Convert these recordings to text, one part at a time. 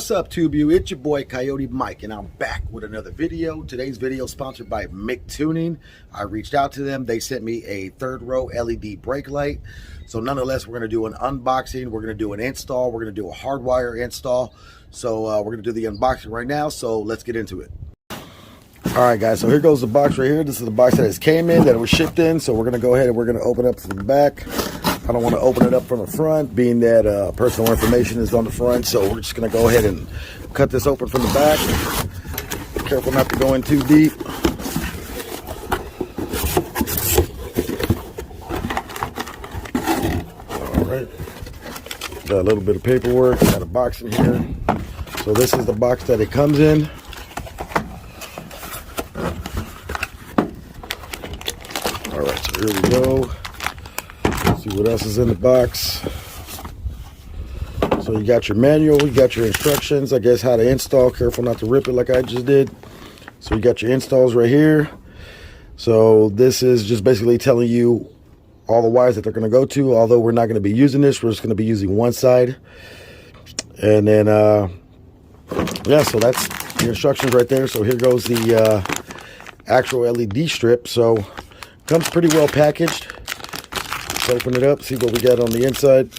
What's up, TubeU? It's your boy Coyote Mike, and I'm back with another video. Today's video is sponsored by Mictuning. I reached out to them. They sent me a third row LED brake light. So nonetheless, we're going to do an unboxing. We're going to do an install. We're going to do a hardwire install. So we're going to do the unboxing right now. So let's get into it. All right, guys. So here goes the box right here. This is the box that it came in, that it was shipped in. So we're going to go ahead and we're going to open up from the back. I don't want to open it up from the front, being that personal information is on the front. So we're just going to go ahead and cut this open from the back. Be careful not to go in too deep. All right. Got a little bit of paperwork. Got a box in here. So this is the box that it comes in. All right, so here we go. See what else is in the box. So you got your manual, you got your instructions, I guess how to install. Careful not to rip it like I just did. So you got your installs right here. So this is just basically telling you all the wires that they're going to go to. Although we're not going to be using this, we're just going to be using one side. And then yeah, so that's the instructions right there. So here goes the actual LED strip. So comes pretty well packaged. Let's open it up, see what we got on the inside.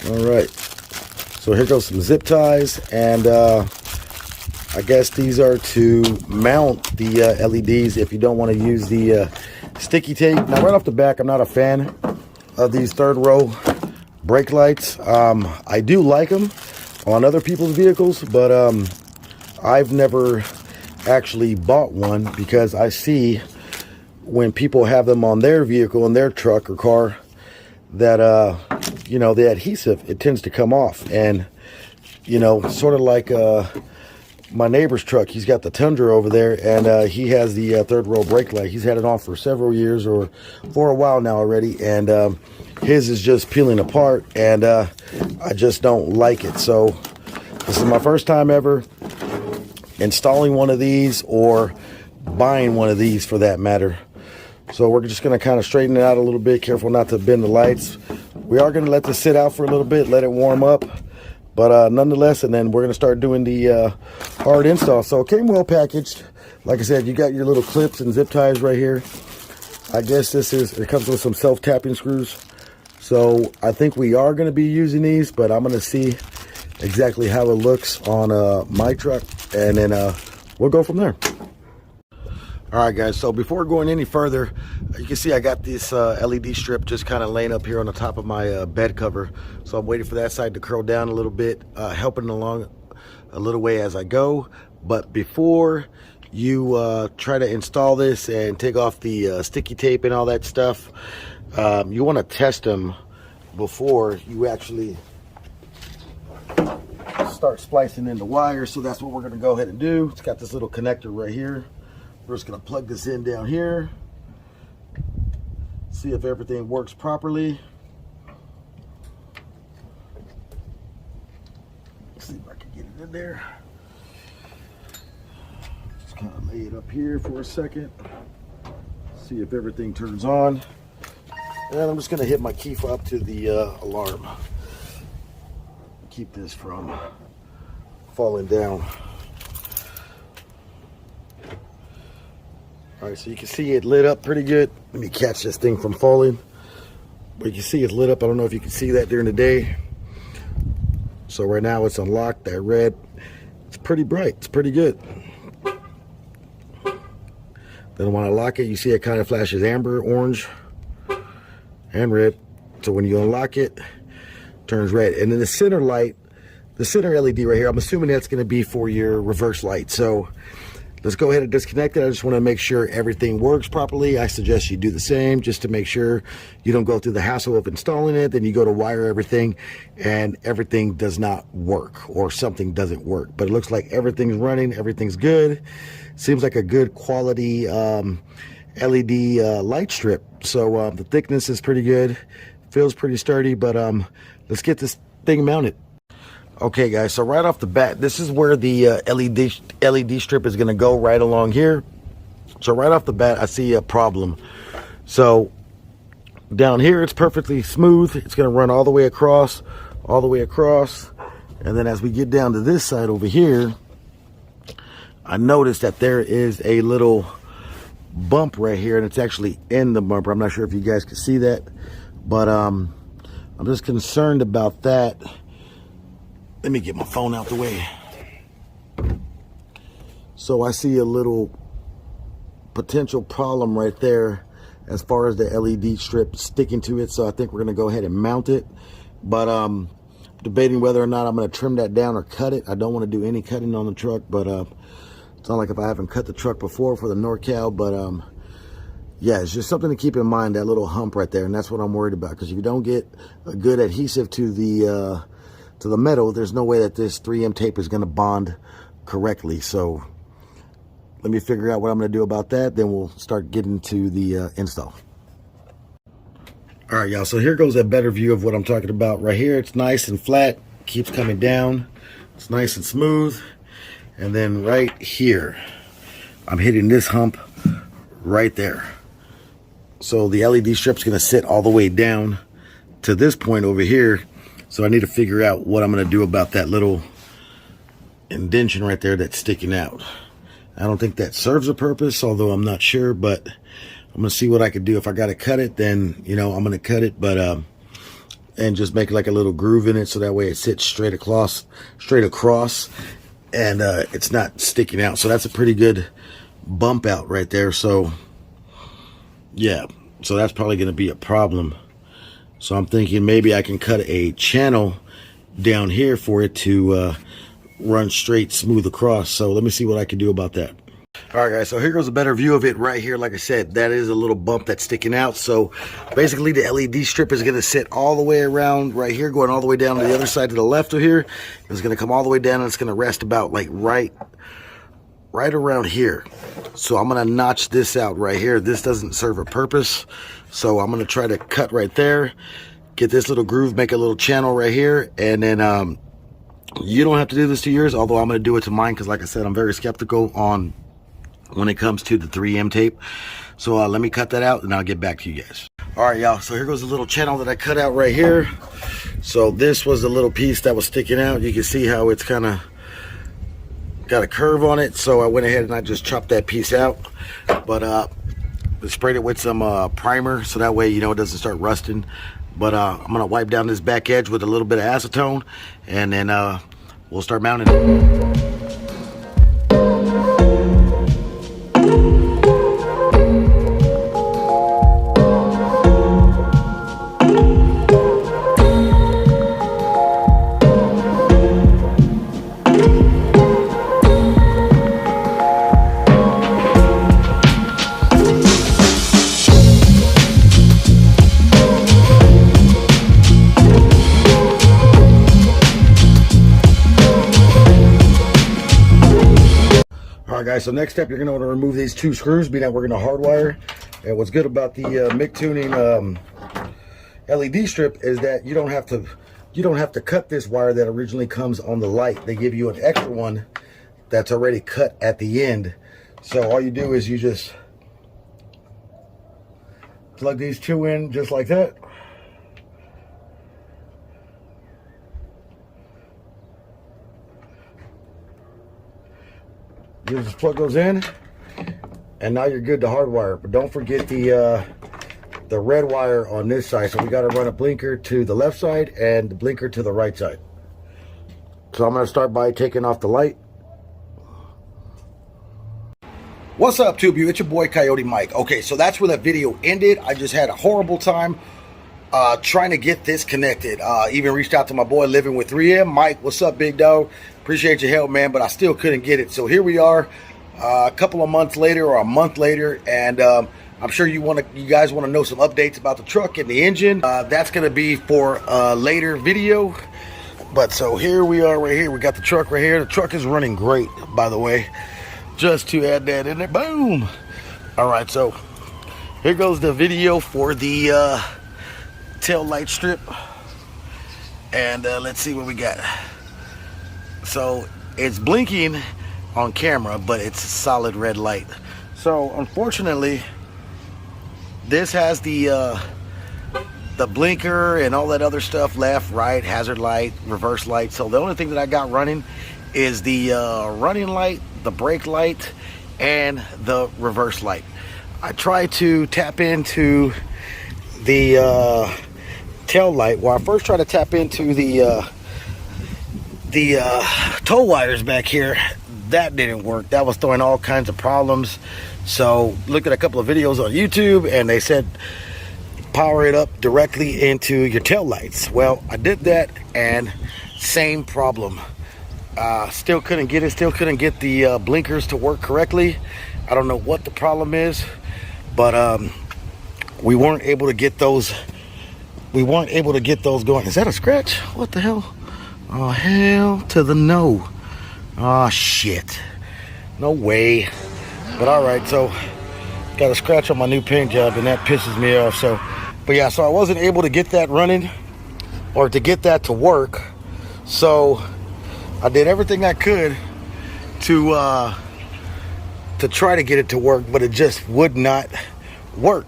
All right, so here goes some zip ties, and I guess these are to mount the LEDs if you don't want to use the sticky tape. Now, right off the back, I'm not a fan of these third row brake lights. I do like them on other people's vehicles, but I've never actually bought one because I see when people have them on their vehicle, in their truck or car, that you know, the adhesive, it tends to come off. And you know, sort of like my neighbor's truck, he's got the Tundra over there, and he has the third row brake light. He's had it on for several years, or for a while now already, and his is just peeling apart, and I just don't like it. So this is my first time ever installing one of these, or buying one of these for that matter. So we're just going to kind of straighten it out a little bit. Careful not to bend the lights. We are going to let this sit out for a little bit, let it warm up. But nonetheless, and then we're going to start doing the hard install. So it came well packaged. Like I said, you got your little clips and zip ties right here. I guess it comes with some self-tapping screws. So I think we are going to be using these, but I'm going to see exactly how it looks on my truck, and then we'll go from there. All right, guys, so before going any further, you can see I got this LED strip just kind of laying up here on the top of my bed cover. So I'm waiting for that side to curl down a little bit, helping along a little way as I go. But before you try to install this and take off the sticky tape and all that stuff, you want to test them before you actually start splicing in the wires. So that's what we're going to go ahead and do. It's got this little connector right here. We're just going to plug this in down here, see if everything works properly. Let's see if I can get it in there. Just kind of lay it up here for a second, see if everything turns on. And I'm just going to hit my key fob to the alarm. Keep this from falling down. All right, so you can see it lit up pretty good. Let me catch this thing from falling. But you can see it's lit up. I don't know if you can see that during the day. So right now it's unlocked, that red. It's pretty bright, it's pretty good. Then when I lock it, you see it kind of flashes amber, orange, and red. So when you unlock it, it turns red. And then the center light, the center LED right here, I'm assuming that's gonna be for your reverse light. So let's go ahead and disconnect it. I just want to make sure everything works properly. I suggest you do the same, just to make sure you don't go through the hassle of installing it. Then you go to wire everything and everything does not work, or something doesn't work. But it looks like everything's running, everything's good. Seems like a good quality LED light strip. So the thickness is pretty good, feels pretty sturdy, but let's get this thing mounted. Okay, guys, so right off the bat, this is where the LED strip is going to go, right along here. So right off the bat, I see a problem. So down here, it's perfectly smooth. It's going to run all the way across, and then as we get down to this side over here, I noticed that there is a little bump right here, and it's actually in the bumper. I'm not sure if you guys can see that, but I'm just concerned about that. Let me get my phone out the way. So I see a little potential problem right there as far as the LED strip sticking to it. So I think we're going to go ahead and mount it. But debating whether or not I'm going to trim that down or cut it. I don't want to do any cutting on the truck, but it's not like if I haven't cut the truck before for the NorCal. But yeah, it's just something to keep in mind, that little hump right there. And that's what I'm worried about, because if you don't get a good adhesive to the metal, there's no way that this 3M tape is going to bond correctly. So let me figure out what I'm going to do about that. Then we'll start getting to the install. All right, y'all. So here goes a better view of what I'm talking about. Right here, it's nice and flat, keeps coming down. It's nice and smooth. And then right here, I'm hitting this hump right there. So the LED strip's going to sit all the way down to this point over here. So I need to figure out what I'm going to do about that little indentation right there that's sticking out. I don't think that serves a purpose, although I'm not sure, but I'm going to see what I could do. If I got to cut it, then, you know, I'm going to cut it, but, and just make like a little groove in it so that way it sits straight across, and it's not sticking out. So that's a pretty good bump out right there. So, yeah, so that's probably going to be a problem. So I'm thinking maybe I can cut a channel down here for it to run straight, smooth across. So let me see what I can do about that. All right, guys, so here goes a better view of it right here. Like I said, that is a little bump that's sticking out. So basically the LED strip is going to sit all the way around right here, going all the way down to the other side to the left of here. It's going to come all the way down, and it's going to rest about like right around here. So I'm going to notch this out right here. This doesn't serve a purpose. So I'm going to try to cut right there, get this little groove, make a little channel right here. And then you don't have to do this to yours, although I'm going to do it to mine, because like I said, I'm very skeptical on when it comes to the 3M tape. So let me cut that out, and I'll get back to you guys. All right, y'all, so here goes a little channel that I cut out right here. So this was the little piece that was sticking out. You can see how it's kind of got a curve on it. So I went ahead and I just chopped that piece out, but sprayed it with some primer, so that way, you know, it doesn't start rusting. But I'm gonna wipe down this back edge with a little bit of acetone, and then we'll start mounting it. Alright guys, so next step, you're going to want to remove these two screws, being that we're going to hardwire. And what's good about the Mictuning LED strip is that you don't have to cut this wire that originally comes on the light. They give you an extra one that's already cut at the end. So all you do is you just plug these two in just like that. You just plug those in, and now you're good to hardwire. But don't forget the red wire on this side. So we got to run a blinker to the left side and the blinker to the right side. So I'm going to start by taking off the light. What's up, Tube You? It's your boy Coyote Mike. Okay, so that's where that video ended. I just had a horrible time trying to get this connected. Even reached out to my boy living with 3M, Mike. What's up, big dog? Appreciate your help, man, but I still couldn't get it. So here we are, a couple of months later, or a month later, and I'm sure you guys want to know some updates about the truck and the engine. That's going to be for a later video. But so here we are right here. We got the truck right here. The truck is running great, by the way. Just to add that in there. Boom. All right, so here goes the video for the tail light strip. And let's see what we got. So it's blinking on camera, but it's a solid red light. So unfortunately, this has the blinker and all that other stuff, left, right, hazard light, reverse light. So the only thing that I got running is the running light, the brake light, and the reverse light. I tried to tap into the tail light. Well, I first tried to tap into the tow wires back here. That didn't work. That was throwing all kinds of problems. So looked at a couple of videos on YouTube, and they said power it up directly into your tail lights. Well, I did that, and same problem. Still couldn't get it. Still couldn't get the blinkers to work correctly. I don't know what the problem is, but we weren't able to get those. We weren't able to get those going. Is that a scratch? What the hell? Oh, hell to the no. Oh, shit. No way. But all right, so got a scratch on my new paint job, and that pisses me off. So, but yeah, so I wasn't able to get that running or to get that to work. So I did everything I could to try to get it to work, but it just would not work.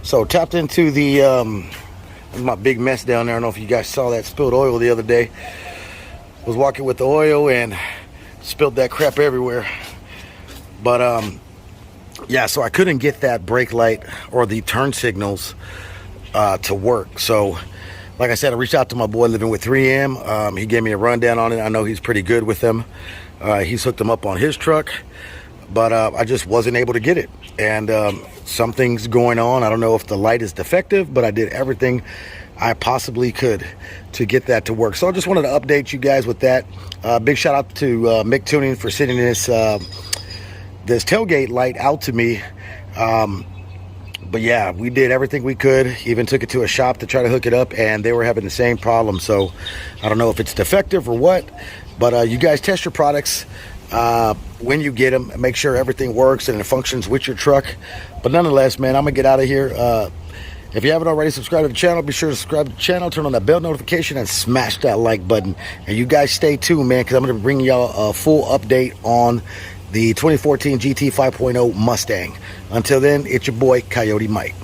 So tapped into the my big mess down there. I don't know if you guys saw that spilled oil the other day. Was walking with the oil and spilled that crap everywhere. But yeah, so I couldn't get that brake light or the turn signals to work. So like I said, I reached out to my boy living with 3M. He gave me a rundown on it. I know he's pretty good with them. He's hooked them up on his truck, but I just wasn't able to get it. And something's going on. I don't know if the light is defective, but I did everything I possibly could to get that to work. So I just wanted to update you guys with that. Big shout out to Mictuning for sending this this tailgate light out to me. But yeah, we did everything we could, even took it to a shop to try to hook it up, and they were having the same problem. So I don't know if it's defective or what, but you guys test your products when you get them. Make sure everything works and it functions with your truck. But nonetheless, man, I'm gonna get out of here. If you haven't already subscribed to the channel, be sure to subscribe to the channel, turn on that bell notification, and smash that like button. And you guys stay tuned, man, because I'm going to bring y'all a full update on the 2014 GT 5.0 Mustang. Until then, it's your boy, Coyote Mike.